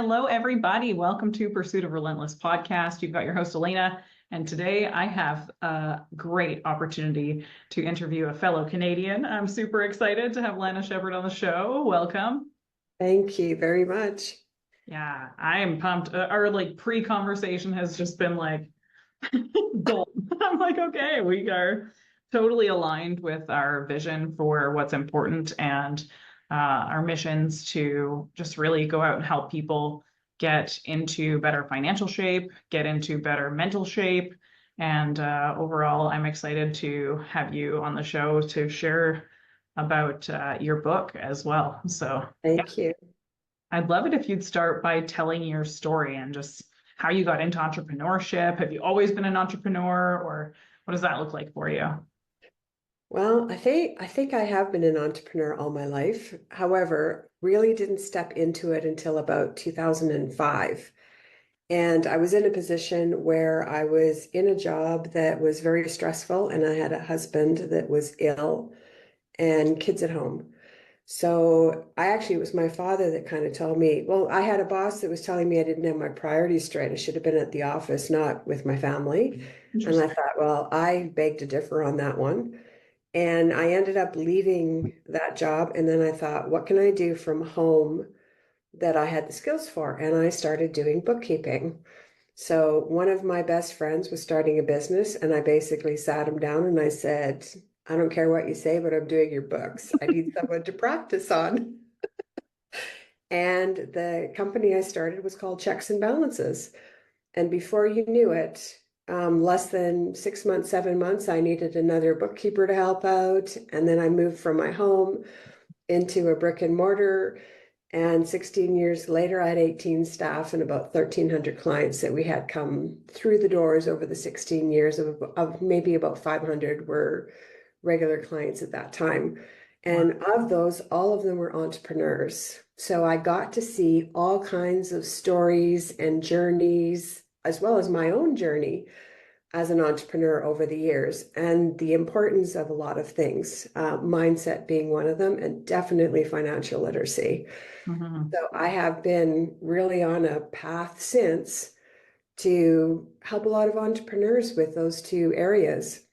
Hello, everybody. Welcome to Pursuit of Relentless podcast. You've got your host, Alaina, and today I have a great opportunity to interview a fellow Canadian. I'm super excited to have Lena Sheppard on the show. Welcome. Thank you very much. Yeah, I am pumped. Our pre-conversation has just been gold. I'm like, okay, we are totally aligned with our vision for what's important and our missions to just really go out and help people get into better financial shape, get into better mental shape. And overall, I'm excited to have you on the show to share about your book as well. So, yeah, Thank you. I'd love it if you'd start by telling your story and just how you got into entrepreneurship. Have you always been an entrepreneur, or what does that look like for you? Well, I think I have been an entrepreneur all my life. However, really didn't step into it until about 2005. And I was in a position where I was in a job that was very stressful, and I had a husband that was ill and kids at home. So it was my father that kind of told me, well, I had a boss that was telling me I didn't have my priorities straight. I should have been at the office, not with my family. And I Interesting. thought, well, I beg to differ on that one. And I ended up leaving that job. And then I thought, what can I do from home that I had the skills for? And I started doing bookkeeping. So one of my best friends was starting a business, and I basically sat him down and I said, I don't care what you say, but I'm doing your books. I need someone to practice on. And the company I started was called Checks and Balances. And before you knew it, less than 6 months, 7 months, I needed another bookkeeper to help out. And then I moved from my home into a brick and mortar. And 16 years later, I had 18 staff and about 1,300 clients that we had come through the doors over the 16 years of maybe about 500 were regular clients at that time. Wow. And of those, all of them were entrepreneurs. So I got to see all kinds of stories and journeys, as well as my own journey as an entrepreneur over the years, and the importance of a lot of things, mindset being one of them, and definitely financial literacy. Mhm. So I have been really on a path since to help a lot of entrepreneurs with those two areas.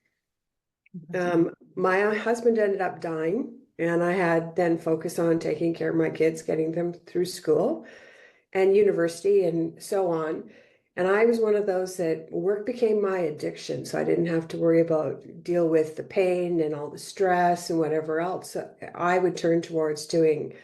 That's amazing. My husband ended up dying, and I had then focused on taking care of my kids, getting them through school and university and so on. And I was one of those that work became my addiction. So I didn't have to worry about deal with the pain and all the stress and whatever else. So I would turn towards doing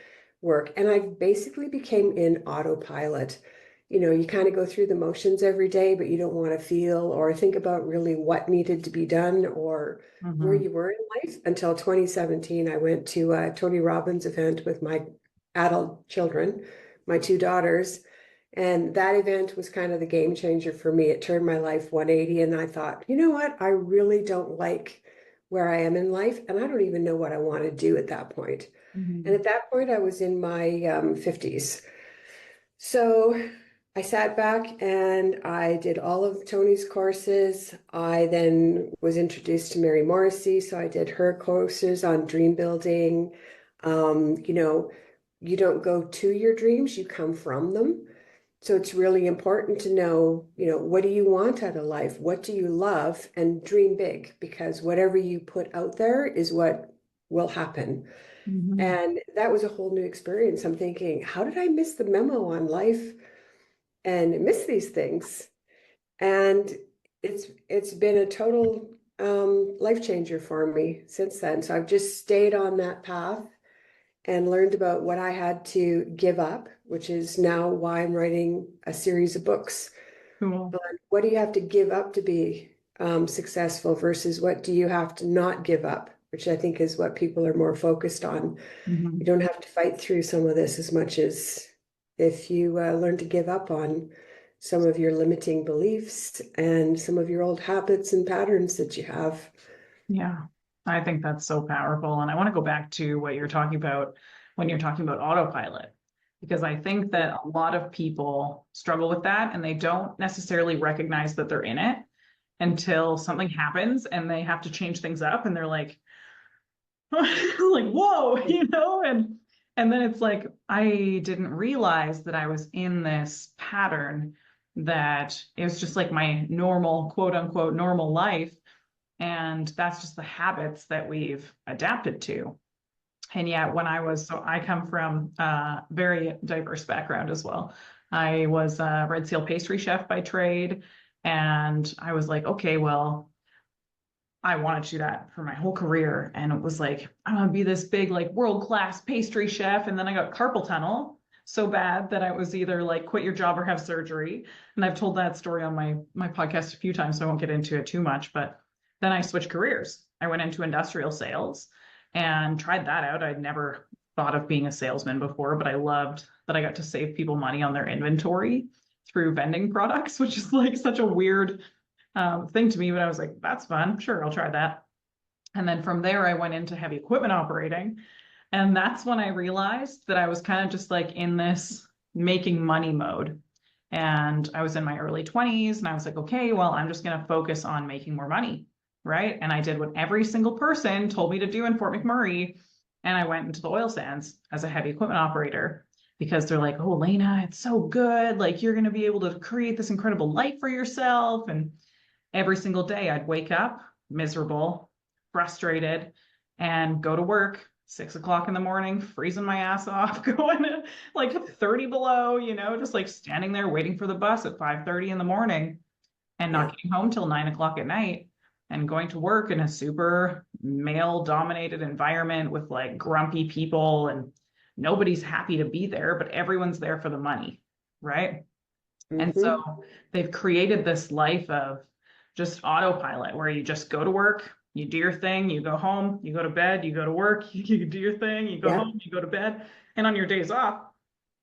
work. And I basically became in autopilot. You kind of go through the motions every day, but you don't want to feel or think about really what needed to be done or where Mhm. you were in life until 2017. I went to a Tony Robbins event with my adult children, my two daughters. And that event was kind of the game changer for me. It turned my life 180. And I thought, you know what? I really don't like where I am in life. And I don't even know what I want to do at that point. And Mhm. at that point, I was in my 50s. So I sat back and I did all of Tony's courses. I then was introduced to Mary Morrissey. So I did her courses on dream building. Um, you know, you don't go to your dreams, you come from them. So it's really important to know, what do you want out of life? What do you love? And dream big, because whatever you put out there is what will happen. Mhm. And that was a whole new experience. I'm thinking, how did I miss the memo on life and miss these things? And it's been a total life changer for me since then. So I've just stayed on that path and learned about what I had to give up, which is now why I'm writing a series of books. Cool. What do you have to give up to be successful versus what do you have to not give up, which I think is what people are more focused on. You Mhm. don't have to fight through some of this as much as if you learn to give up on some of your limiting beliefs and some of your old habits and patterns that you have. Yeah, I think that's so powerful. And I want to go back to what you're talking about when you're talking about autopilot, because I think that a lot of people struggle with that and they don't necessarily recognize that they're in it until something happens and they have to change things up and they're like, like, whoa, and And then it's like, I didn't realize that I was in this pattern, that it was just like my normal, quote unquote, normal life. And that's just the habits that we've adapted to. And yet, so I come from a very diverse background as well. I was a Red Seal pastry chef by trade. And I was like, okay, well, I wanted to do that for my whole career. And it was like, I want to be this big, like world-class pastry chef. And then I got carpal tunnel so bad that I was either like quit your job or have surgery. And I've told that story on my podcast a few times, so I won't get into it too much. But then I switched careers. I went into industrial sales and tried that out. I'd never thought of being a salesman before, but I loved that I got to save people money on their inventory through vending products, which is like such a weird thing to me, but I was like, that's fun. Sure, I'll try that. And then from there, I went into heavy equipment operating. And that's when I realized that I was kind of just like in this making money mode. And I was in my early 20s and I was like, okay, well, I'm just going to focus on making more money. Right. And I did what every single person told me to do in Fort McMurray. And I went into the oil sands as a heavy equipment operator because they're like, oh, Lena, it's so good. Like you're going to be able to create this incredible life for yourself. And every single day I'd wake up miserable, frustrated, and go to work 6 o'clock in the morning, freezing my ass off, going to like 30 below, just like standing there waiting for the bus at 5:30 in the morning and Yeah. not getting home till 9 o'clock at night and going to work in a super male dominated environment with like grumpy people and nobody's happy to be there, but everyone's there for the money. Right. And so Mm-hmm. they've created this life of just autopilot where you just go to work, you do your thing, you go home, you go to bed, you go to work, you do your thing, you go Yeah. home, you go to bed. And on your days off,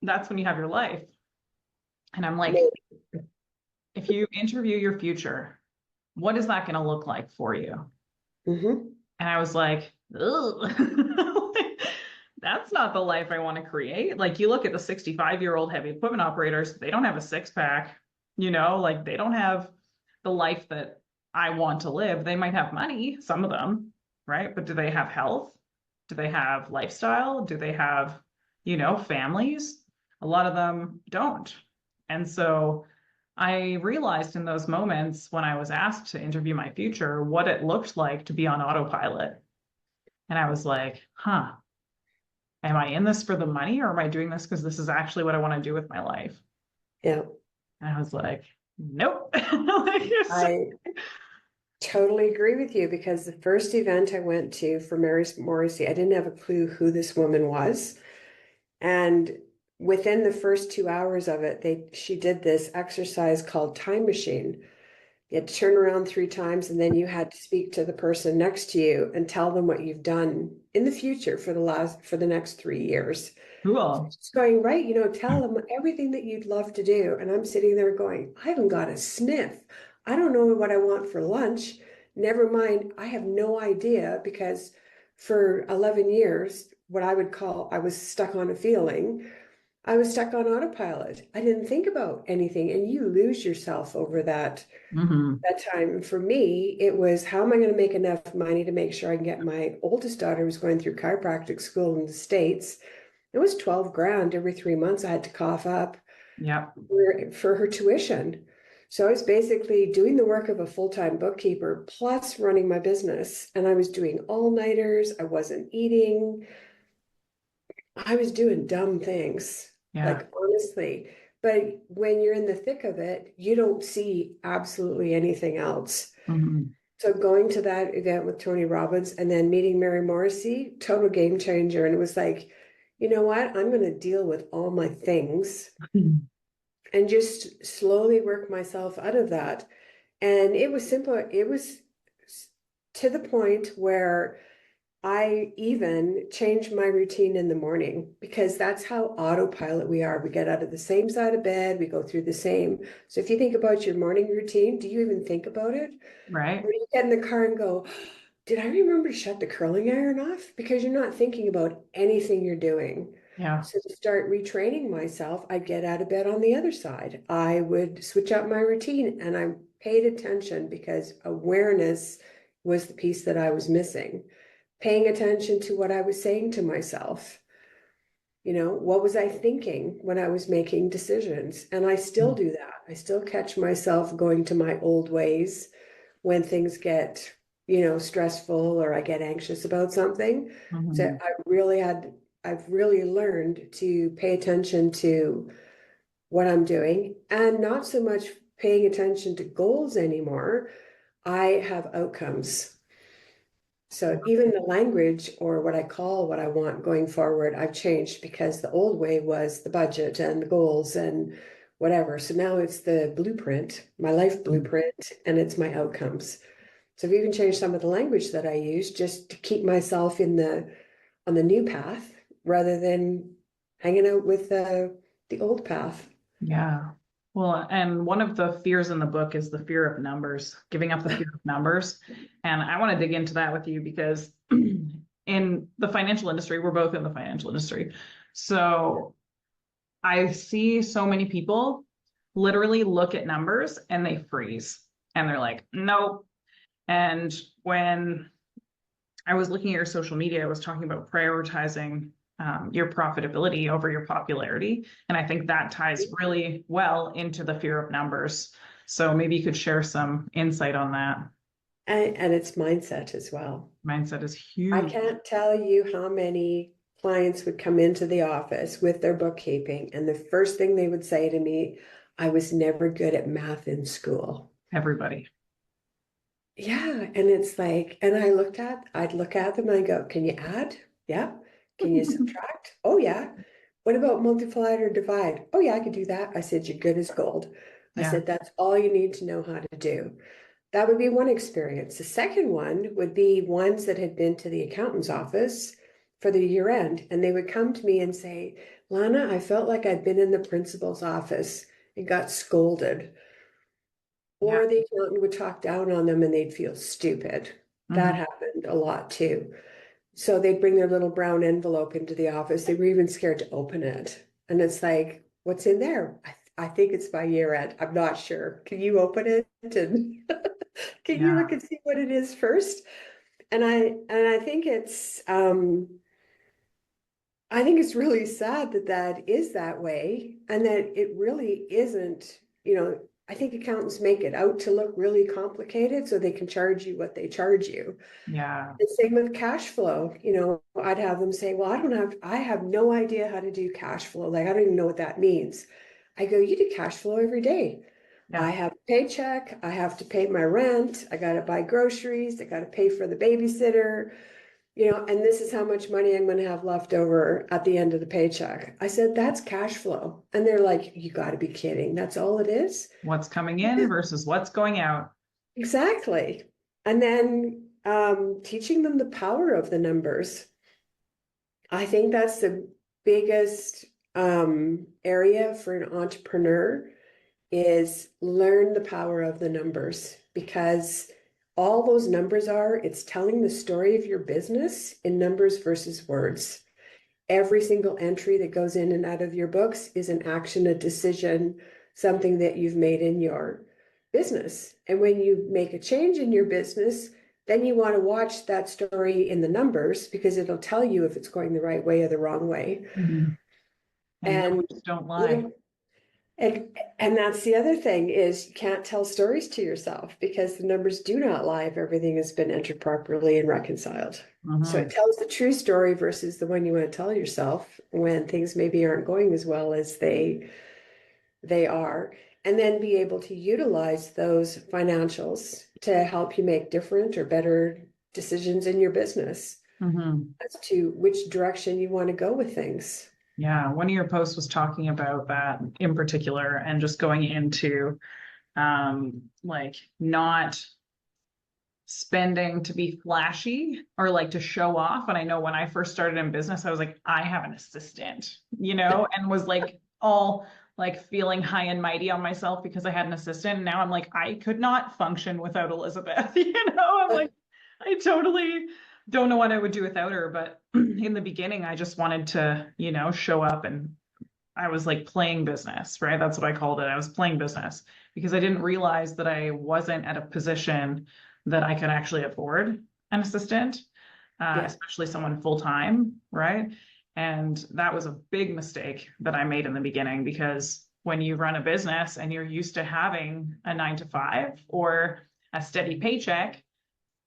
that's when you have your life. And I'm like, Maybe. if you interview your future, what is that going to look like for you? Mm-hmm. And I was like, ugh. That's not the life I want to create. Like you look at the 65-year-old heavy equipment operators, they don't have a six pack, like they don't have the life that I want to live. They might have money, some of them, right? But do they have health? Do they have lifestyle? Do they have, families? A lot of them don't. And so I realized in those moments when I was asked to interview my future, what it looked like to be on autopilot. And I was like, huh, am I in this for the money or am I doing this because this is actually what I want to do with my life? Yeah. And I was like, nope. Like, I totally agree with you because the first event I went to for Mary Morrissey, I didn't have a clue who this woman was. And within the first 2 hours of it, she did this exercise called Time Machine. You had to turn around 3 times, and then you had to speak to the person next to you and tell them what you've done in the future for the next 3 years. So cool. just going, right, tell them everything that you'd love to do. And I'm sitting there going, I haven't got a sniff. I don't know what I want for lunch. Never mind, I have no idea because for 11 years, what I would call, I was stuck on a feeling. I was stuck on autopilot. I didn't think about anything, and you lose yourself over Mm-hmm. that time. For me, it was how am I going to make enough money to make sure I can get my oldest daughter was going through chiropractic school in the States. It was 12 grand every 3 months I had to cough up Yep. for her tuition. So I was basically doing the work of a full-time bookkeeper plus running my business. And I was doing all-nighters. I wasn't eating. I was doing dumb things, Yeah. like honestly. But when you're in the thick of it, you don't see absolutely anything else. Mm-hmm. So going to that event with Tony Robbins and then meeting Mary Morrissey, total game changer. And it was like, you know what? I'm going to deal with all my things and just slowly work myself out of that. And it was simple. It was to the point where I even changed my routine in the morning because that's how autopilot we are. We get out of the same side of bed, we go through the same. So if you think about your morning routine, do you even think about it? Right. Or do you get in the car and go, did I remember to shut the curling iron off? Because you're not thinking about anything you're doing. Yeah. So to start retraining myself, I'd get out of bed on the other side. I would switch up my routine and I paid attention because awareness was the piece that I was missing. Paying attention to what I was saying to myself. What was I thinking when I was making decisions? And I still do that. I still catch myself going to my old ways when things get, stressful or I get anxious about something. So Mhm. I've really learned to pay attention to what I'm doing and not so much paying attention to goals anymore. I have outcomes. So even the language or what I call what I want going forward, I've changed because the old way was the budget and the goals and whatever. So now it's the blueprint, my life blueprint, and it's my outcomes. So I've even changed some of the language that I use just to keep myself on the new path rather than hanging out with the old path. Yeah. Well, and one of the fears in the book is the fear of numbers, giving up the fear of numbers. And I want to dig into that with you because in the financial industry, we're both in the financial industry. So I see so many people literally look at numbers and they freeze and they're like, nope. And when I was looking at your social media, I was talking about prioritizing your profitability over your popularity. And I think that ties really well into the fear of numbers. So maybe you could share some insight on that. And it's mindset as well. Mindset is I huge. can't tell you how many clients would come into the office with their bookkeeping, and the first thing they would say to me, I was never good at math in school. Everybody. Yeah, and it's like, and I'd look at them and I go, can you add? Yeah. Can you subtract? Oh yeah. What about multiply or divide? Oh yeah, I could do that. I said, you're good as gold. I Yeah. said, that's all you need to know how to do. That would be one experience. The second one would be ones that had been to the accountant's office for the year end, and they would come to me and say, Lana, I felt like I'd been in the principal's office and got scolded. Yeah. Or the accountant would talk down on them and they'd feel stupid. That Mhm. happened a lot too. So they'd bring their little brown envelope into the office. They were even scared to open it. And it's like, what's in there? I think it's my year end. I'm not sure. Can you open it and can you Yeah. look and see what it is first? And I think it's really sad that that is that way and that it really isn't, I think accountants make it out to look really complicated so they can charge you what they charge you. Yeah. The same with cash flow. I'd have them say, well, I have no idea how to do cash flow. Like, I don't even know what that means. I go, you do cash flow every day. I Yeah. have a paycheck. I have to pay my rent. I got to buy groceries. I got to pay for the babysitter, and this is how much money I'm going to have left over at the end of the paycheck. I said, that's cash flow. And they're like, you got to be kidding. That's all it is? What's coming in versus what's going out. Exactly. And then teaching them the power of the numbers. I think that's the biggest area for an entrepreneur is learn the power of the numbers because all those numbers it's telling the story of your business in numbers versus words. Every single entry that goes in and out of your books is an action, a decision, something that you've made in your business. And when you make a change in your business, then you want to watch that story in the numbers because it'll tell you if it's going the right way or the wrong way. Mhm. And And numbers don't lie. you and that's the other thing is you can't tell stories to yourself because the numbers do not lie if everything has been entered properly and reconciled. So it Mhm. tells the true story versus the one you want to tell yourself when things maybe aren't going as well as they are. And then be able to utilize those financials to help you make different or better decisions in your business Mhm. as to which direction you want to go with things. Yeah, one of your posts was talking about that in particular and just going into like not spending to be flashy or like to show off. And I know when I first started in business, I was like, I have an assistant, and was like all like feeling high and mighty on myself because I had an assistant. And now I'm like, I could not function without Elizabeth, I'm like, I totally don't know what I would do without her. But in the beginning, I just wanted to, show up and I was like playing business, right? That's what I called it. I was playing business because I didn't realize that I wasn't at a position that I could actually afford an assistant, Yeah. especially someone full time, right? And that was a big mistake that I made in the beginning, because when you run a business and you're used to having a 9 to 5 or a steady paycheck,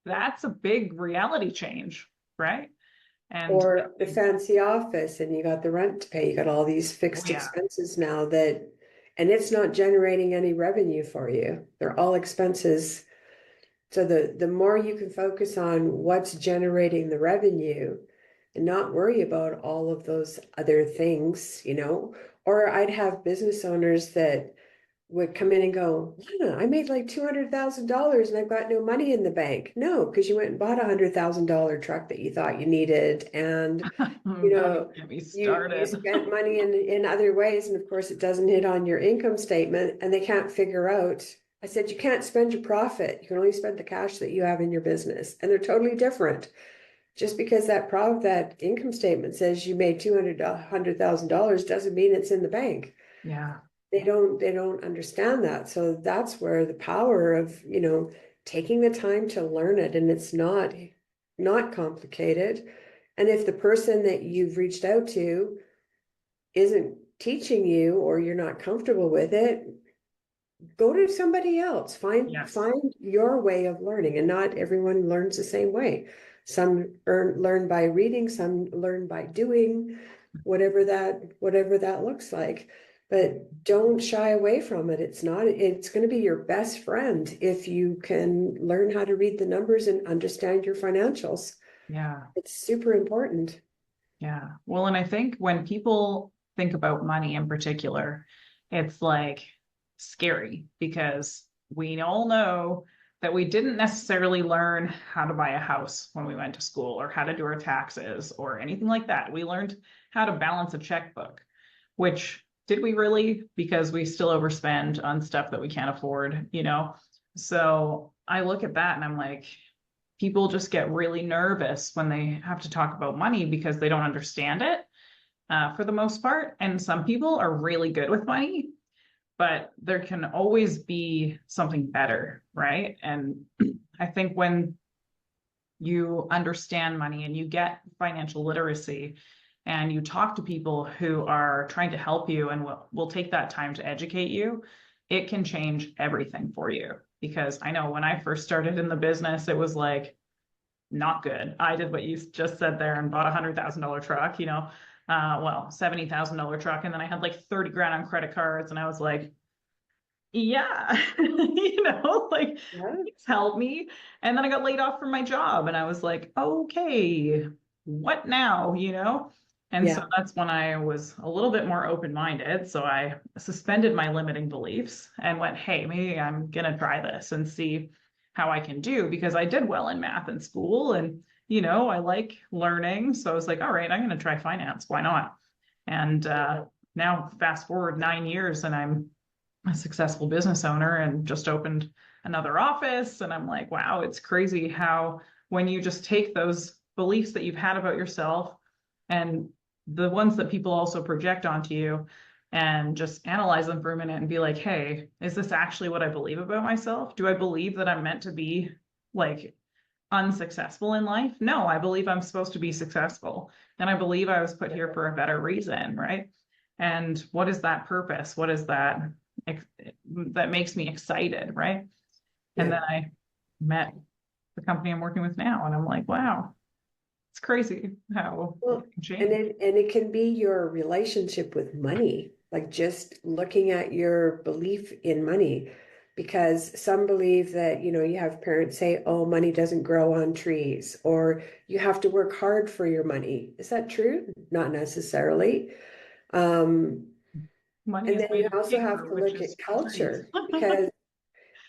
that's a big reality change, right? And Or the fancy office and you got the rent to pay, you got all these oh fixed yeah, expenses now that, and it's not generating any revenue for you. They're all expenses. So the more you can focus on what's generating the revenue and not worry about all of those other things, or I'd have business owners that would come in and go, Lena, I made like $200,000 and I've got no money in the bank. No, because you went and bought $100,000 truck that you thought you needed, and don't even get me you started. spent money in other ways, and of course it doesn't hit on your income statement, and they can't figure out. I said, you can't spend your profit. You can only spend the cash that you have in your business, and they're totally different. Just because that income statement says you made $100,000 doesn't mean it's in the bank. Yeah, They don't understand that. So that's where the power of, taking the time to learn it, and it's not complicated. And if the person that you've reached out to isn't teaching you, or you're not comfortable with it, go to somebody else. Find yes, your way of learning, and not everyone learns the same way. Some learn by reading, some learn by doing, whatever that looks like. But don't shy away from it. It's going to be your best friend if you can learn how to read the numbers and understand your financials. yeah. It's super important. Yeah. Well, and I think when people think about money in particular, it's like scary, because we all know that we didn't necessarily learn how to buy a house when we went to school, or how to do our taxes or anything like that. We learned how to balance a checkbook, which did we really? Because we still overspend on stuff that we can't afford, you know? So I look at that and I'm like, people just get really nervous when they have to talk about money because they don't understand it, for the most part. And some people are really good with money, but there can always be something better, right? And I think when you understand money and you get financial literacy and you talk to people who are trying to help you and will take that time to educate you, it can change everything for you. Because I know when I first started in the business, it was like, not good. I did what you just said there and bought $100,000 truck, $70,000 truck. And then I had like 30 grand on credit cards. And I was like, yeah, like, Yeah. please help me. And then I got laid off from my job and I was like, okay, what now, And so Yeah. that's when I was a little bit more open-minded. So I suspended my limiting beliefs and went, hey, maybe I'm gonna try this and see how I can do, because I did well in math in school and I like learning. So I was like, all right, I'm gonna try finance. Why not? And now fast forward 9 years and I'm a successful business owner and just opened another office. And I'm like, wow, it's crazy how when you just take those beliefs that you've had about yourself and the ones that people also project onto you and just analyze them for a minute and be like, hey, is this actually what I believe about myself? Do I believe that I'm meant to be like unsuccessful in life? No, I believe I'm supposed to be successful. And I believe I was put here for a better reason, right? And what is that purpose? What is that that makes me excited, right? And Yeah. then I met the company I'm working with now, and I'm like, wow, it's crazy how Well, it can and change. it can be your relationship with money, like just looking at your belief in money, because some believe that, you have parents say, oh, money doesn't grow on trees, or you have to work hard for your money. Is that true? Not necessarily. Um, Money and is then you made of also have paper, to which look is at trees. culture, because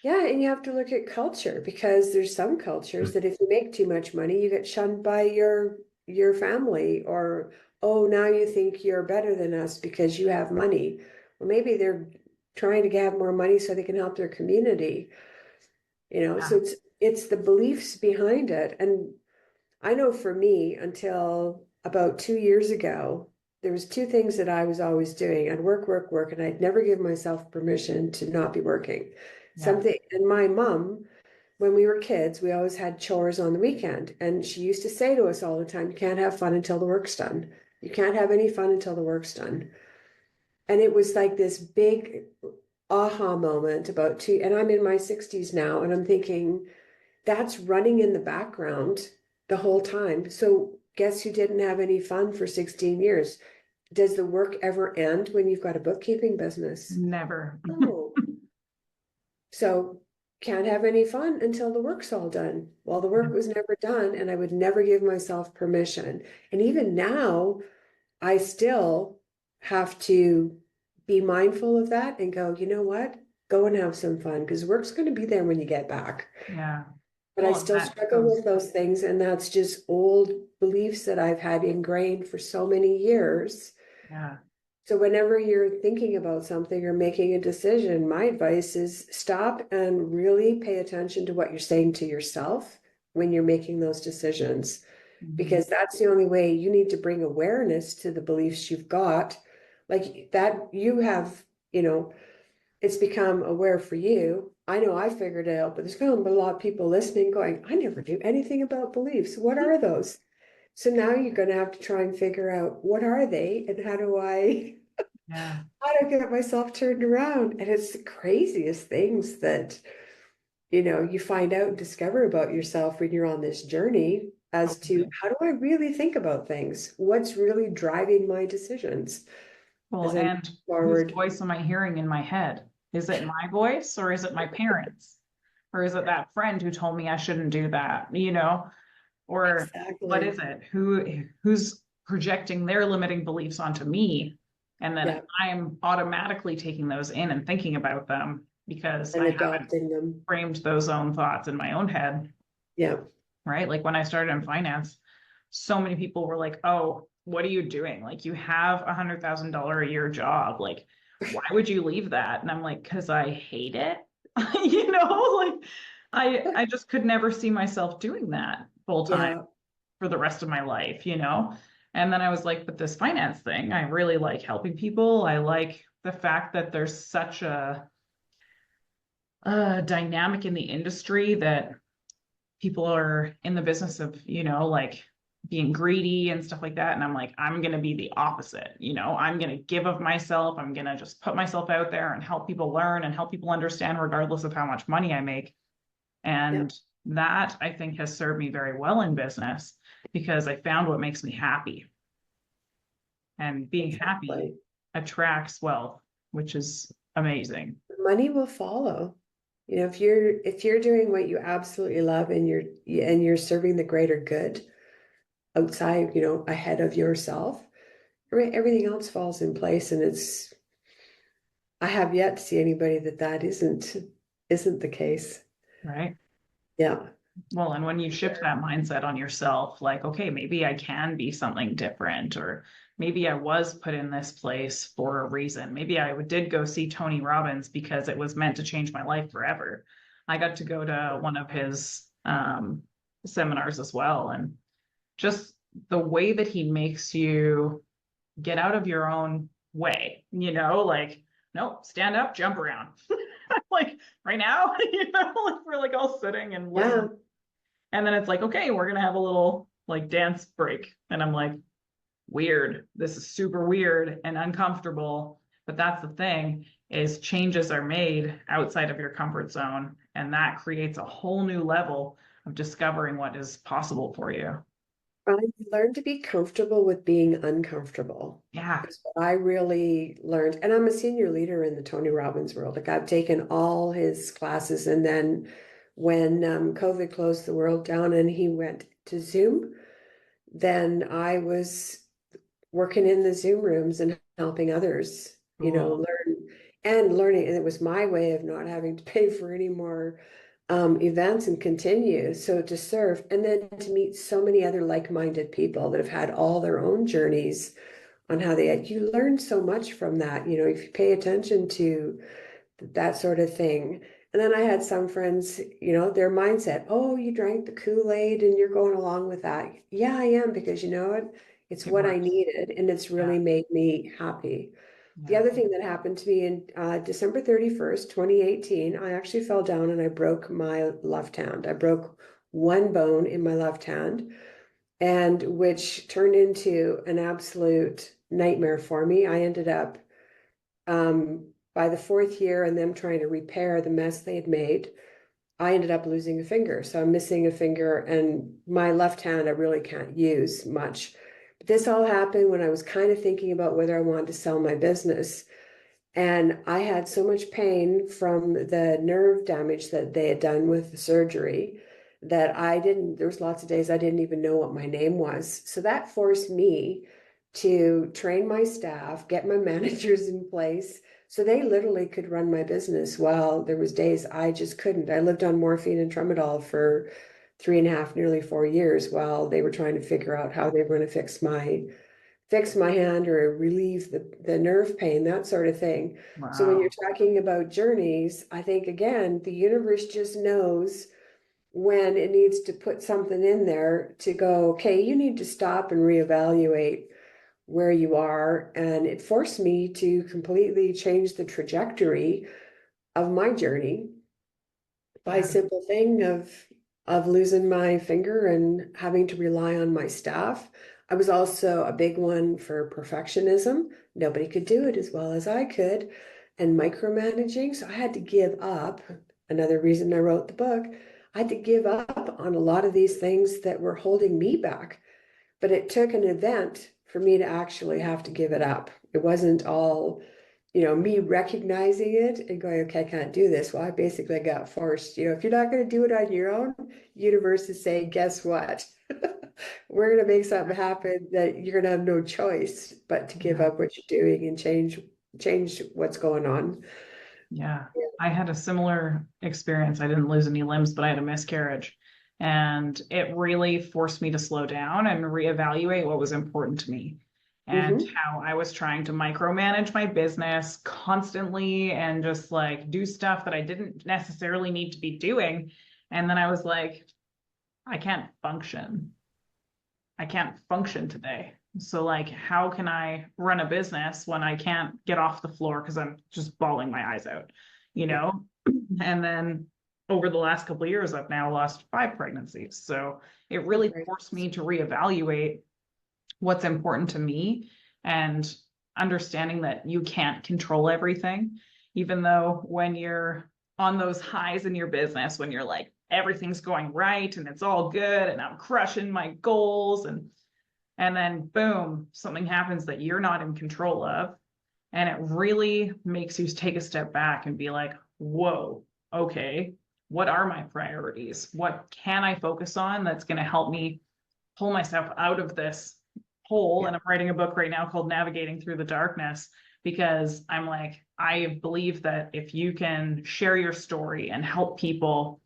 yeah, and you have to look at culture, because there's some cultures that if you make too much money, you get shunned by your family, or oh, now you think you're better than us because you have money. Well, maybe they're trying to have more money so they can help their community, Yeah. so it's the beliefs behind it. And I know for me, until about 2 years ago, there was two things that I was always doing. I'd work, work, work, and I'd never give myself permission to not be working. Yeah. Something, and my mom, when we were kids, we always had chores on the weekend. And she used to say to us all the time, you can't have fun until the work's done. You can't have any fun until the work's done. And it was like this big aha moment about two, and I'm in my 60s now, and I'm thinking that's running in the background the whole time. So guess who didn't have any fun for 16 years? Does the work ever end when you've got a bookkeeping business? Never. No. So can't have any fun until the work's all done. Well, the work was never done, and I would never give myself permission. And even now, I still have to be mindful of that and go, you know what? Go and have some fun because work's going to be there when you get back. Yeah. But I Well, and still that struggle goes, with those things, and that's just old beliefs that I've had ingrained for so many years. yeah. So whenever you're thinking about something or making a decision, my advice is stop and really pay attention to what you're saying to yourself when you're making those decisions, Mhm. because that's the only way. You need to bring awareness to the beliefs you've got, like that you have, it's become aware for you. I know I figured it out, but there's going to be a lot of people listening going, I never knew anything about beliefs. What are those? So now you're going to have to try and figure out what are they and Yeah. how do I get myself turned around? And it's the craziest things that, you find out and discover about yourself when you're on this journey as to Totally. how do I really think about things? What's really driving my decisions Well, as I move and whose forward? voice am I hearing in my head? Is it my voice or is it my parents? Or is it that friend who told me I shouldn't do that, Or what Exactly. is it? Who's projecting their limiting beliefs onto me? And then Yeah. I'm automatically taking those in and thinking about them because And I haven't adopting them. framed those own thoughts in my own head, Yeah. right? Like when I started in finance, so many people were like, "Oh, what are you doing? Like you have $100,000 a year job. Like, why would you leave that?" And I'm like, "Because I hate it." Like I just could never see myself doing that full time Yeah. for the rest of my life. And then I was like, but this finance thing, I really like helping people. I like the fact that there's such a dynamic in the industry that people are in the business of, like being greedy and stuff like that. And I'm like, I'm going to be the opposite. I'm going to give of myself. I'm going to just put myself out there and help people learn and help people understand, regardless of how much money I make. Yeah. And that I think has served me very well in business because I found what makes me happy. And being happy Exactly. attracts wealth, which is amazing. Money will follow. If you're doing what you absolutely love and you're serving the greater good outside, ahead of yourself, everything else falls in place. And I have yet to see anybody that isn't the case. Right. Yeah. Well, and when you shift that mindset on yourself, like, okay, maybe I can be something different, or maybe I was put in this place for a reason. Maybe I did go see Tony Robbins because it was meant to change my life forever. I got to go to one of his seminars as well. And just the way that he makes you get out of your own way, like, nope, stand up, jump around. Like right now, like we're like all sitting and Yeah. listening. And then it's like, okay, we're gonna have a little like dance break. And I'm like, weird. This is super weird and uncomfortable. But that's the thing is changes are made outside of your comfort zone. And that creates a whole new level of discovering what is possible for you. I learned to be comfortable with being uncomfortable. Yeah. Is what I really learned. And I'm a senior leader in the Tony Robbins world. Like I've taken all his classes. And then when COVID closed the world down and he went to Zoom, then I was working in the Zoom rooms and helping others, Cool. learning. And it was my way of not having to pay for any more events and continue. So to serve and then to meet so many other like-minded people that have had all their own journeys on how you learn so much from that, if you pay attention to that sort of thing. And then I had some friends, their mindset, oh, you drank the Kool-Aid and you're going along with that. Yeah, I am, because you know what? It's It what I works. needed and it's Yeah. really made me happy. The Yeah. other thing that happened to me in December 31st, 2018, I actually fell down and I broke my left hand. I broke one bone in my left hand. and which turned into an absolute nightmare for me. I ended up by the fourth year and them trying to repair the mess they had made, I ended up losing a finger. So I'm missing a finger, and my left hand I really can't use much. But this all happened when I was kind of thinking about whether I wanted to sell my business. And I had so much pain from the nerve damage that they had done with the surgery that there was lots of days I didn't even know what my name was. So that forced me to train my staff, get my managers in place, so they literally could run my business while there was days I just couldn't. I lived on morphine and tramadol for 3.5, nearly 4 years while they were trying to figure out how they were going to fix my hand or relieve the nerve pain, that sort of thing. So when you're Wow. talking about journeys, I think again, the universe just knows when it needs to put something in there to go, okay, you need to stop and reevaluate where you are. And it forced me to completely change the trajectory of my journey by a Yeah. simple thing of losing my finger and having to rely on my staff. I was also a big one for perfectionism. Nobody could do it as well as I could, and micromanaging. So I had to give up. Another reason I wrote the book, I had to give up on a lot of these things that were holding me back. But it took an event for me to actually have to give it up. It wasn't all, me recognizing it and going, okay, I can't do this. Well, I basically got forced. If you're not going to do it on your own, universe is saying, guess what? We're going to make something happen that you're going to have no choice but to give Yeah. up what you're doing and change what's going on. Yeah. I had a similar experience. I didn't lose any limbs, but I had a miscarriage. And it really forced me to slow down and reevaluate what was important to me and Mm-hmm. how I was trying to micromanage my business constantly and just like do stuff that I didn't necessarily need to be doing. And then I was like, I can't function. I can't function today. So like, how can I run a business when I can't get off the floor because I'm just bawling my eyes out, you Yeah. know? And then over the last couple of years, I've now lost 5 pregnancies. So it really forced me to reevaluate what's important to me and understanding that you can't control everything, even though when you're on those highs in your business, when you're like, everything's going right and it's all good and I'm crushing my goals and then boom, something happens that you're not in control of. And it really makes you take a step back and be like, whoa, okay, what are my priorities? What can I focus on that's going to help me pull myself out of this hole? Yeah. And I'm writing a book right now called Navigating Through the Darkness because I'm like, I believe that if you can share your story and help people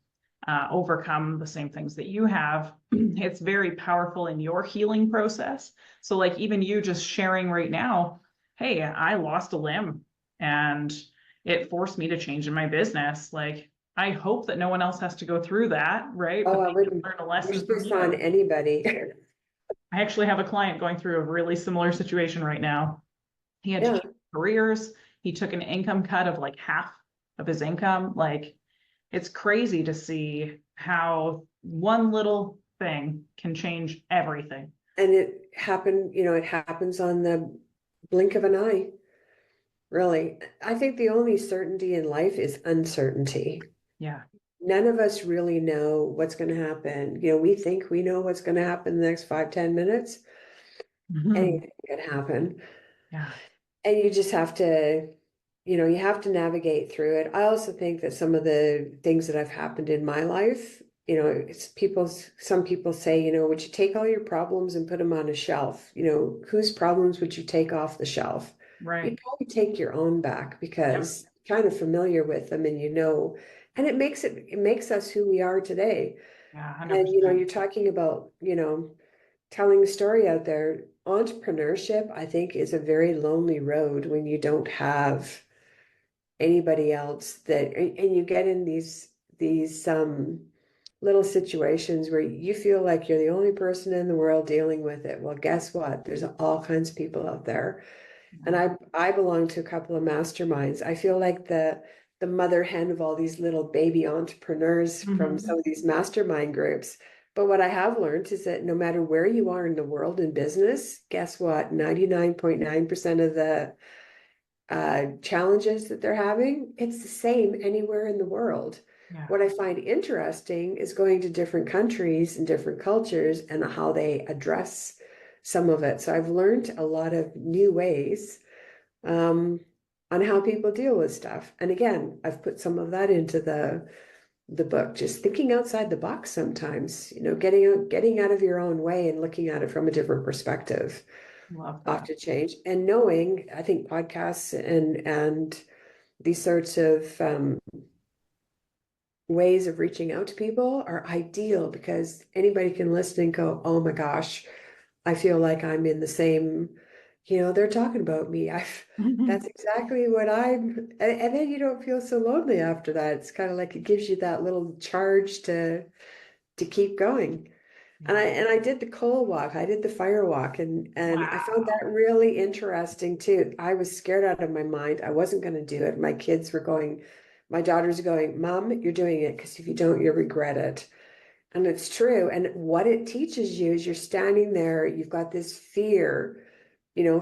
overcome the same things that you have, it's very powerful in your healing process. So, like, even you just sharing right now, hey, I lost a limb and it forced me to change in my business. Like, I hope that no one else has to go through that, right? Oh, But I they can wouldn't learn a lesson wish from this on you. anybody. I actually have a client going through a really similar situation right now. He had to Yeah. change careers. He took an income cut of like half of his income. Like, it's crazy to see how one little thing can change everything. And it happens on the blink of an eye, really. I think the only certainty in life is uncertainty. Yeah. None of us really know what's going to happen. We think we know what's going to happen in the next 5, 10 minutes. Mhm. Anything can happen. Yeah. And you just have to, you have to navigate through it. I also think that some of the things that have happened in my life, some people say, would you take all your problems and put them on a shelf? Whose problems would you take off the shelf? Right. You'd probably take your own back Yep. because you're kind of familiar with them and it makes us who we are today. Yeah. And, 100%. you're talking about, telling a story out there. Entrepreneurship, I think, is a very lonely road when you don't have anybody else and you get in these little situations where you feel like you're the only person in the world dealing with it. Well, guess what? There's all kinds of people out there. And Yeah. I belong to a couple of masterminds. I feel like the mother hen of all these little baby entrepreneurs from some Mhm. of these mastermind groups. But what I have learned is that no matter where you are in the world in business, guess what? 99.9% of the challenges that they're having, it's the same anywhere in the world. Yeah. What I find interesting is going to different countries and different cultures and how they address some of it. So I've learned a lot of new ways on how people deal with stuff. And again, I've put some of that into the book, just thinking outside the box sometimes, getting out of your own way and looking at it from a different perspective Love ought that. to change. And knowing, I think podcasts and these sorts of ways of reaching out to people are ideal because anybody can listen and go, oh my gosh, I feel like I'm in the same, they're talking about me. That's exactly what and then you don't feel so lonely after that. It's kind of like it gives you that little charge to keep going. And Yeah. I did the coal walk, I did the fire walk, and I found Wow. that really interesting too. I was scared out of my mind. I wasn't going to do it. My daughters are going, Mom, you're doing it because if you don't, you'll regret it. And it's true. And what it teaches you is you're standing there, you've got this fear,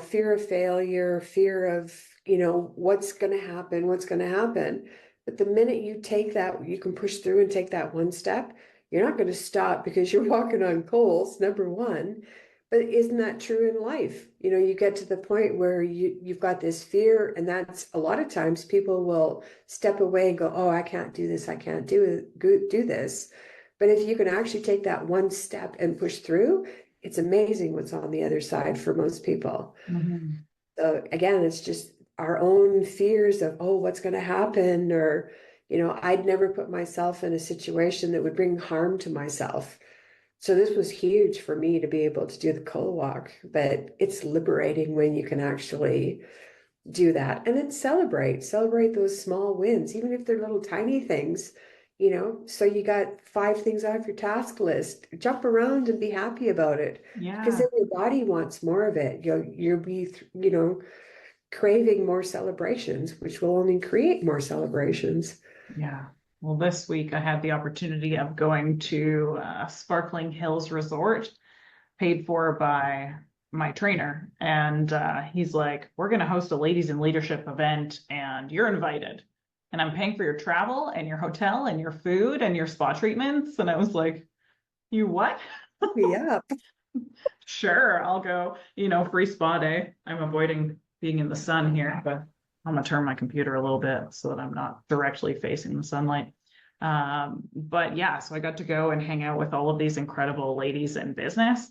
fear of failure, fear of, what's going to happen, what's going to happen. But the minute you take that, you can push through and take that one step, you're not going to stop because you're walking on coals, number one. But isn't that true in life? You get to the point where you've got this fear, and that's a lot of times people will step away and go, oh, I can't do this, I can't do this. But if you can actually take that one step and push through, it's amazing what's on the other side for most people. Mhm. So again, it's just our own fears of, oh, what's going to happen? Or, I'd never put myself in a situation that would bring harm to myself. So this was huge for me to be able to do the coal walk, but it's liberating when you can actually do that and then celebrate those small wins, even if they're little tiny things, so you got 5 things off your task list, jump around and be happy about it because Yeah. then your body wants more of it. You'll be, craving more celebrations, which will only create more celebrations. Yeah. Well, this week I had the opportunity of going to Sparkling Hills Resort, paid for by my trainer. And he's like, we're going to host a ladies in leadership event and you're invited. And I'm paying for your travel and your hotel and your food and your spa treatments. And I was like, you what? Yeah. Sure, I'll go, free spa day. I'm avoiding being in the sun here, but I'm gonna turn my computer a little bit so that I'm not directly facing the sunlight. But yeah, so I got to go and hang out with all of these incredible ladies in business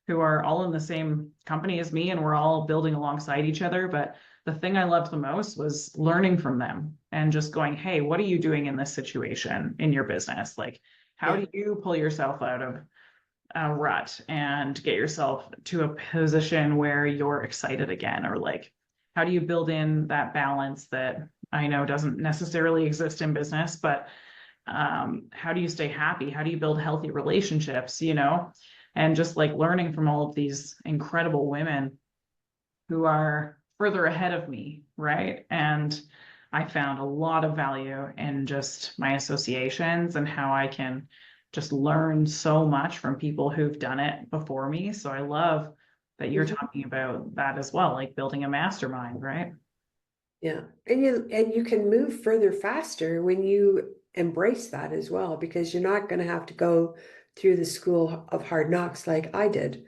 who are all in the same company as me, and we're all building alongside each other. But the thing I loved the most was learning from them and just going, hey, what are you doing in this situation in your business? Like, how Yeah. do you pull yourself out of a rut and get yourself to a position where you're excited again? Or like, how do you build in that balance that I know doesn't necessarily exist in business, but how do you stay happy? How do you build healthy relationships, And just like learning from all of these incredible women who are further ahead of me, right? And I found a lot of value in just my associations and how I can just learn so much from people who've done it before me. So I love that you're Mhm. talking about that as well, like building a mastermind, right? Yeah. And you can move further faster when you embrace that as well, because you're not going to have to go through the school of hard knocks like I did.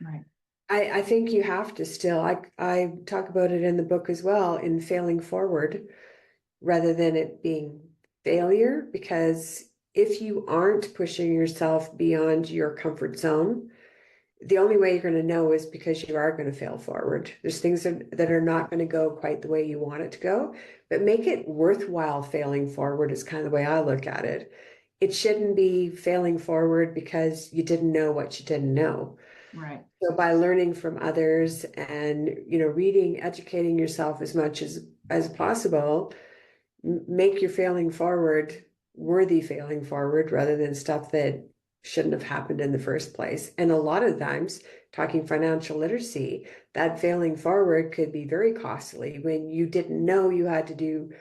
Right. I think you have to still, I talk about it in the book as well, in failing forward rather than it being failure, because if you aren't pushing yourself beyond your comfort zone, the only way you're going to know is because you are going to fail forward. There's things that are not going to go quite the way you want it to go, but make it worthwhile failing forward is kind of the way I look at it. It shouldn't be failing forward because you didn't know what you didn't know. Right. So by learning from others and, reading, educating yourself as much as possible, make your failing forward worthy failing forward rather than stuff that shouldn't have happened in the first place. And a lot of times, talking financial literacy, that failing forward could be very costly when you didn't know you had to do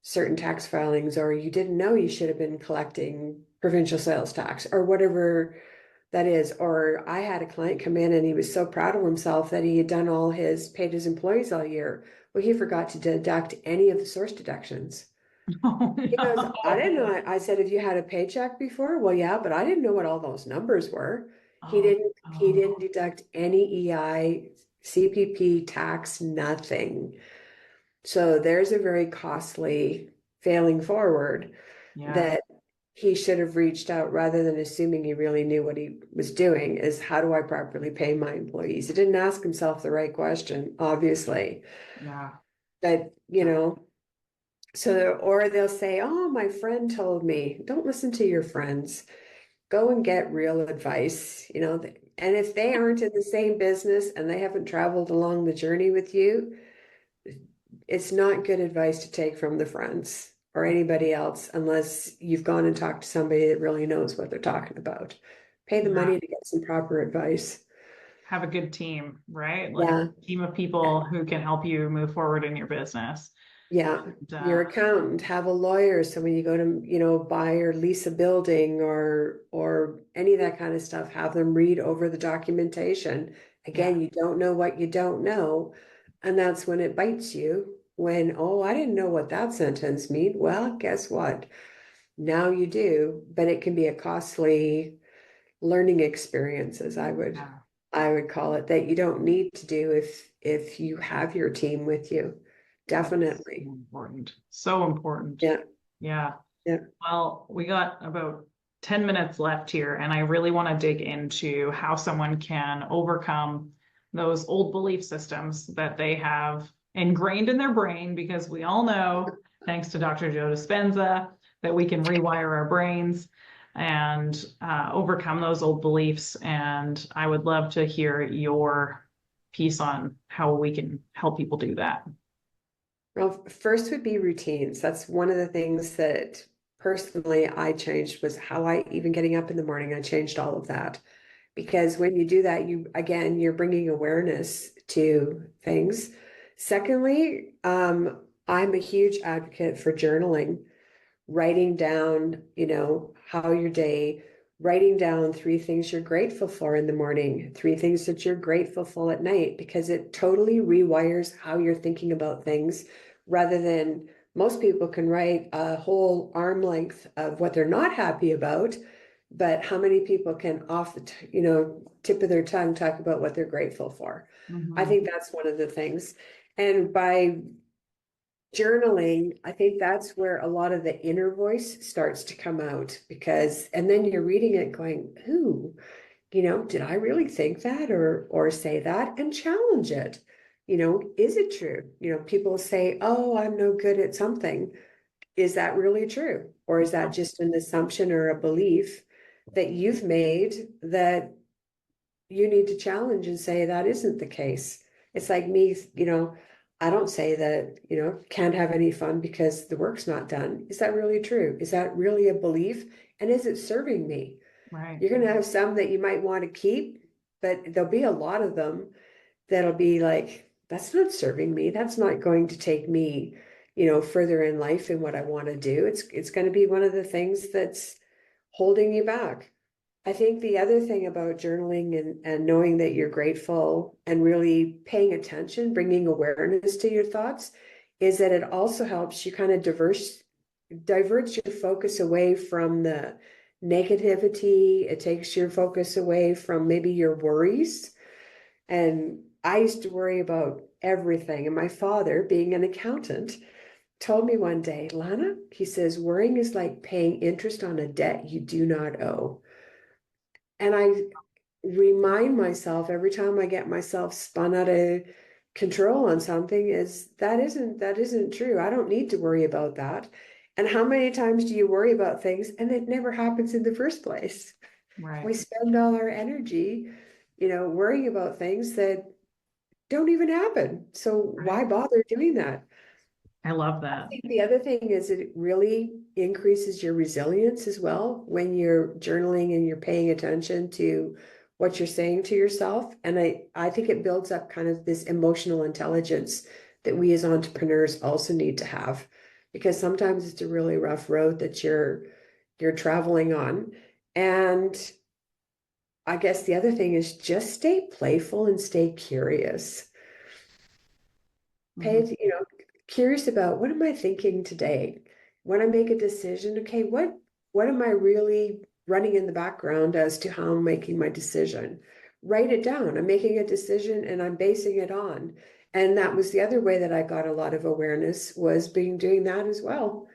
certain tax filings, or you didn't know you should have been collecting provincial sales tax, or whatever that is. Or I had a client come in and he was so proud of himself that he had done paid his employees all year. Well, he forgot to deduct any of the source deductions. Oh, He goes, I no. didn't know. I said, have you had a paycheck before? Well, yeah, but I didn't know what all those numbers were. Oh, He oh, didn't deduct any EI, CPP, tax, nothing. So there's a very costly failing forward yeah, that he should have reached out rather than assuming he really knew what he was doing, is how do I properly pay my employees? He didn't ask himself the right question, obviously. yeah, But, yeah, so, or they'll say, oh, my friend told me. Don't listen to your friends. Go and get real advice, and if they aren't in the same business and they haven't traveled along the journey with you, it's not good advice to take from the friends or anybody else unless you've gone and talked to somebody that really knows what they're talking about. Pay the yeah. money to get some proper advice. Have a good team, right? Like Yeah, a team of people who can help you move forward in your business. yeah. And, Your accountant, have a lawyer. So when you go to, buy or lease a building or any of that kind of stuff, have them read over the documentation. yeah, Again, you don't know what you don't know. And that's when it bites you. When, oh, I didn't know what that sentence mean. Well, guess what? Now you do, but it can be a costly learning experience, as yeah. I would call it, that you don't need to do if you have your team with you. That's so Definitely. important. So important. Yeah, Yeah. yeah. Well, we got about 10 minutes left here, and I really want to dig into how someone can overcome those old belief systems that they have ingrained in their brain, because we all know, thanks to Dr. Joe Dispenza, that we can rewire our brains and overcome those old beliefs. And I would love to hear your piece on how we can help people do that. Well, first would be routines. That's one of the things that personally I changed, was how I even getting up in the morning. I changed all of that because when you do that, you're bringing awareness to things. Secondly, I'm a huge advocate for journaling, writing down, how your day, writing down 3 things you're grateful for in the morning, 3 things that you're grateful for at night, because it totally rewires how you're thinking about things rather than most people can write a whole arm length of what they're not happy about. But how many people can off the, tip of their tongue talk about what they're grateful for? I Mhm. think that's one of the things. And by journaling, I think that's where a lot of the inner voice starts to come out, because, and then you're reading it going, ooh, did I really think that or say that, and challenge it? Is it true? People say, oh, I'm no good at something. Is that really true? Or is that just an assumption or a belief that you've made that you need to challenge and say that isn't the case? It's like me, I don't say that, can't have any fun because the work's not done. Is that really true? Is that really a belief? And is it serving me? Right. You're going to have some that you might want to keep, but there'll be a lot of them that'll be like, that's not serving me. That's not going to take me, further in life in what I want to do. It's going to be one of the things that's holding you back. I think the other thing about journaling and knowing that you're grateful and really paying attention, bringing awareness to your thoughts, is that it also helps you kind of diverts your focus away from the negativity. It takes your focus away from maybe your worries. And I used to worry about everything. And my father, being an accountant, told me one day, Lana, he says, worrying is like paying interest on a debt you do not owe. And I remind myself every time I get myself spun out of control on something, is that isn't true. I don't need to worry about that. And how many times do you worry about things and it never happens in the first place? Right. We spend all our energy, worrying about things that don't even happen. So Right. why bother doing that? I love I that. think the other thing is it really increases your resilience as well when you're journaling and you're paying attention to what you're saying to yourself. And I think it builds up kind of this emotional intelligence that we as entrepreneurs also need to have, because sometimes it's a really rough road that you're traveling on. And I guess the other thing is just stay playful and stay curious. Mhm. Curious about, what am I thinking today? When I make a decision, okay, what am I really running in the background as to how I'm making my decision? Write it down. I'm making a decision and I'm basing it on. And that was the other way that I got a lot of awareness, was being doing that as well.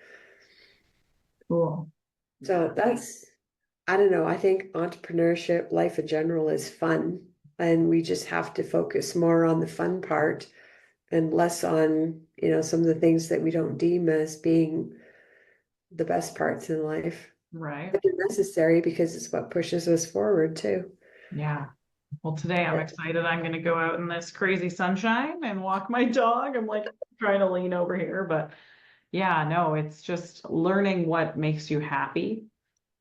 Cool. So I don't know, I think entrepreneurship, life in general, is fun. And we just have to focus more on the fun part and less on, some of the things that we don't deem as being the best parts in life. Right. But they're necessary because it's what pushes us forward too. Yeah. Well, today I'm Yeah. excited. I'm going to go out in this crazy sunshine and walk my dog. I'm like trying to lean over here, but yeah, no, it's just learning what makes you happy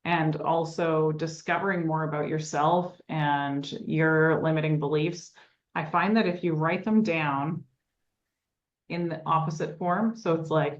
and also discovering more about yourself and your limiting beliefs. I find that if you write them down in the opposite form, so it's like,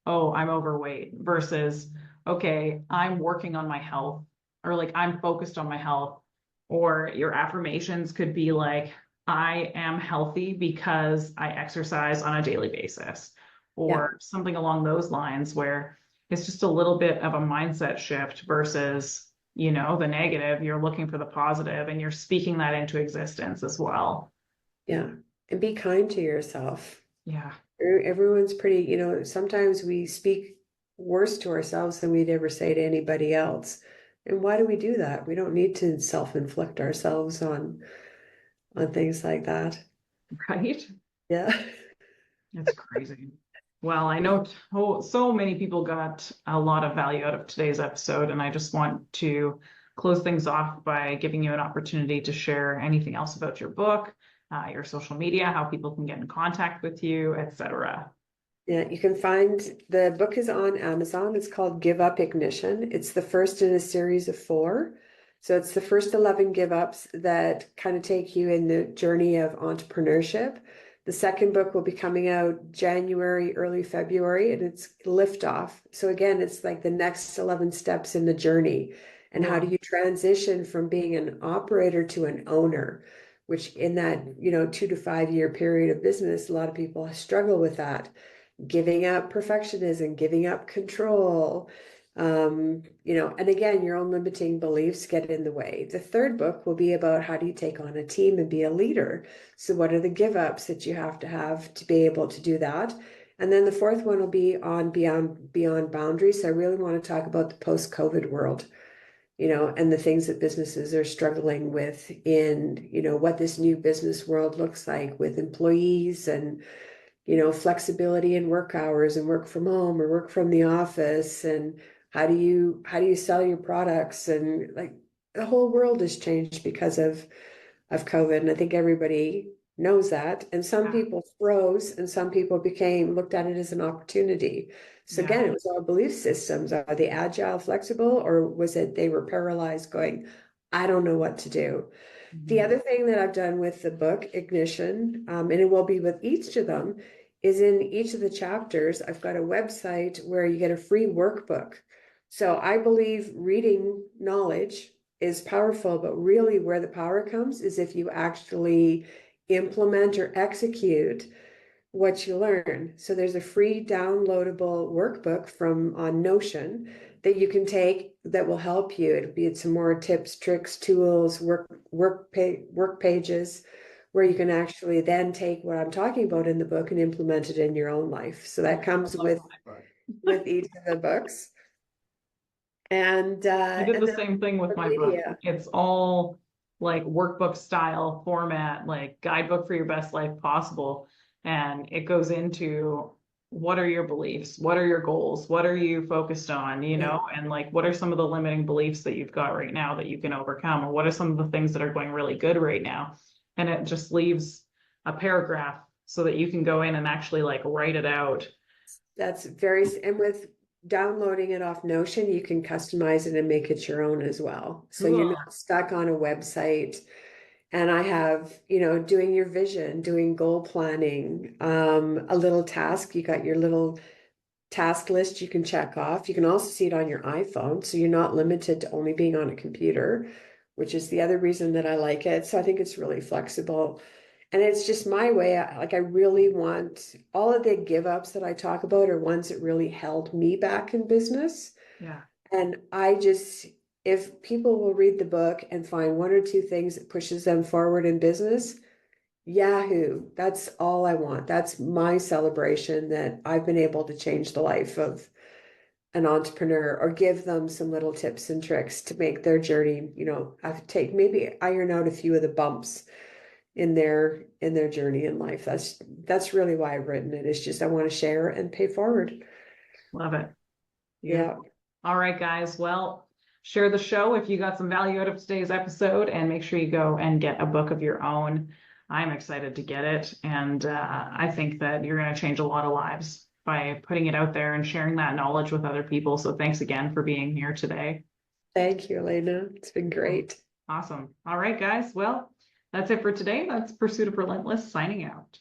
oh, I'm overweight versus, okay, I'm working on my health, or like I'm focused on my health, or your affirmations could be like, I am healthy because I exercise on a daily basis, Yeah. or something along those lines where it's just a little bit of a mindset shift versus, the negative. You're looking for the positive and you're speaking that into existence as well. Yeah. And be kind to yourself. Yeah. Everyone's pretty, sometimes we speak worse to ourselves than we'd ever say to anybody else. And why do we do that? We don't need to self-inflict ourselves on things like that. Right. Yeah. It's crazy. Well, I know so many people got a lot of value out of today's episode, and I just want to close things off by giving you an opportunity to share anything else about your book, your social media, how people can get in contact with you, etc. Yeah, you can find the book is on Amazon. It's called Give Up Ignition. It's the first in a series of four. So it's the first 11 give ups that kind of take you in the journey of entrepreneurship. The second book will be coming out January, early February, and it's Liftoff. So again, it's like the next 11 steps in the journey. And how do Cool. you transition from being an operator to an owner? Which in that, 2 to 5 year period of business, a lot of people struggle with that, giving up perfectionism, giving up control, and again, your own limiting beliefs get in the way. The third book will be about how do you take on a team and be a leader. So what are the give ups that you have to be able to do that? And then the fourth one will be on beyond boundaries. So I really want to talk about the post-COVID world, and the things that businesses are struggling with in, what this new business world looks like with employees and flexibility in work hours and work from home or work from the office, and how do you sell your products, and like the whole world has changed because of COVID, and I think everybody knows that. And some Yeah. people froze, and some people looked at it as an opportunity. So Yeah. again, it was all belief systems. Are they agile, flexible, or was it they were paralyzed, going, I don't know what to do? The Mhm. other thing that I've done with the book Ignition, and it will be with each of them, is in each of the chapters, I've got a website where you get a free workbook. So I believe reading knowledge is powerful, but really where the power comes is if you actually implement or execute what you learn. So there's a free downloadable workbook from on Notion that you can take that will help you. It'll be some more tips, tricks, tools, work pages where you can actually then take what I'm talking about in the book and implement it in your own life. So that comes with each of the books. And I did the then same thing with social my book. media. It's all like workbook style format, like guidebook for your best life possible. And it goes into what are your beliefs? What are your goals? What are you focused on? Yeah. And like what are some of the limiting beliefs that you've got right now that you can overcome? Or what are some of the things that are going really good right now? And it just leaves a paragraph so that you can go in and actually like write it out. That's and with downloading it off Notion, you can customize it and make it your own as well. So you're Cool. not stuck on a website. And I have, doing your vision, doing goal planning, a little task. You got your little task list you can check off. You can also see it on your iPhone, so you're not limited to only being on a computer, which is the other reason that I like it. So I think it's really flexible. And it's just my way. I really want all of the give ups that I talk about are ones that really held me back in business. Yeah. And if people will read the book and find one or two things that pushes them forward in business, Yahoo, that's all I want. That's my celebration that I've been able to change the life of an entrepreneur or give them some little tips and tricks to make their journey, maybe iron out a few of the bumps in their journey in life. That's really why I've written it. It's just I want to share and pay forward. Love it. Yeah. All right, guys. Well, share the show if you got some value out of today's episode, and make sure you go and get a book of your own. I'm excited to get it. And I think that you're going to change a lot of lives by putting it out there and sharing that knowledge with other people. So thanks again for being here today. Thank you, Alaina. It's been great. Awesome. All right, guys. Well, that's it for today. That's Pursuit of Relentless signing out.